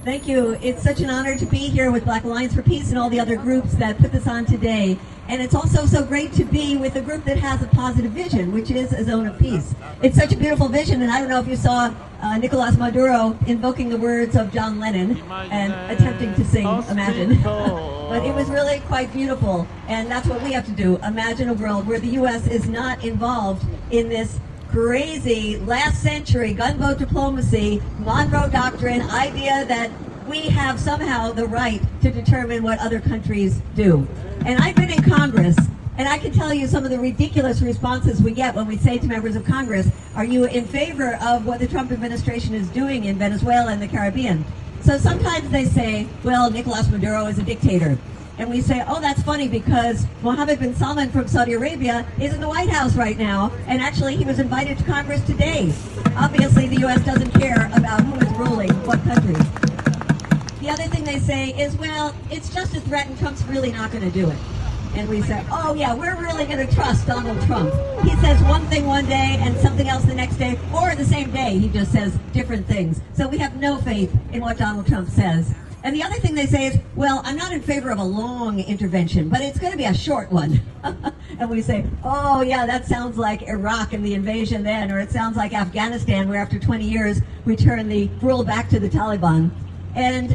Thank you. It's such an honor to be here with Black Alliance for Peace and all the other groups that put this on today. And it's also so great to be with a group that has a positive vision, which is a zone of peace. It's such a beautiful vision, and I don't know if you saw Nicolas Maduro invoking the words of John Lennon and attempting to sing Imagine. But it was really quite beautiful, and that's what we have to do. Imagine a world where the U.S. is not involved in this crazy last century gunboat diplomacy, Monroe Doctrine idea that we have somehow the right to determine what other countries do. And I've been in Congress, and I can tell you some of the ridiculous responses we get when we say to members of Congress, are you in favor of what the Trump administration is doing in Venezuela and the Caribbean? So sometimes they say, well, Nicolas Maduro is a dictator. And we say, oh, that's funny because Mohammed bin Salman from Saudi Arabia is in the White House right now, and actually he was invited to Congress today. Obviously, the U.S. doesn't care about who is ruling what country. The other thing they say is, well, it's just a threat and Trump's really not going to do it. And we say, oh yeah, we're really going to trust Donald Trump. He says one thing one day and something else the next day, or the same day he just says different things. So we have no faith in what Donald Trump says. And the other thing they say is, well, I'm not in favor of a long intervention, but it's going to be a short one. And we say, oh yeah, that sounds like Iraq and the invasion then, or it sounds like Afghanistan, where after 20 years we turn the rule back to the Taliban. And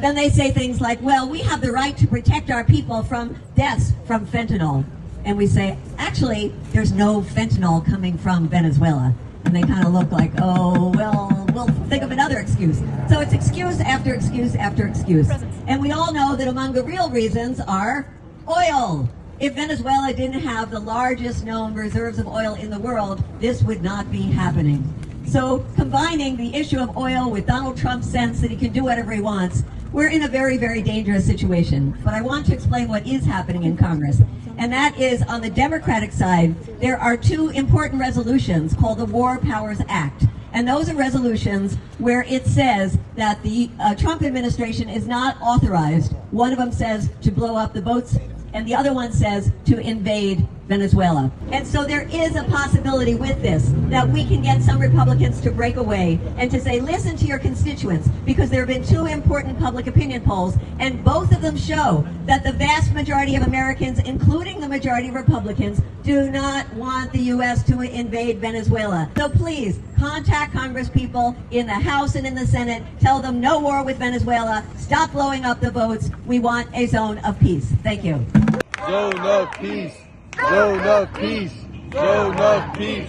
then they say things like, well, we have the right to protect our people from deaths from fentanyl. And we say, actually, there's no fentanyl coming from Venezuela. And they kind of look like, oh, well, we'll think of another excuse. So it's excuse after excuse after excuse. And we all know that among the real reasons are oil. If Venezuela didn't have the largest known reserves of oil in the world, this would not be happening. So combining the issue of oil with Donald Trump's sense that he can do whatever he wants, we're in a very, very dangerous situation. But I want to explain what is happening in Congress. And that is, on the Democratic side, there are two important resolutions called the War Powers Act. And those are resolutions where it says that the Trump administration is not authorized. One of them says to blow up the boats, and the other one says to invade Venezuela. And so there is a possibility with this that we can get some Republicans to break away and to say, listen to your constituents, because there have been two important public opinion polls, and both of them show that the vast majority of Americans, including the majority of Republicans, do not want the U.S. to invade Venezuela. So please, contact Congress people in the House and in the Senate, tell them no war with Venezuela, stop blowing up the boats, we want a zone of peace. Thank you. Zone of peace. Zone of peace. Zone of peace.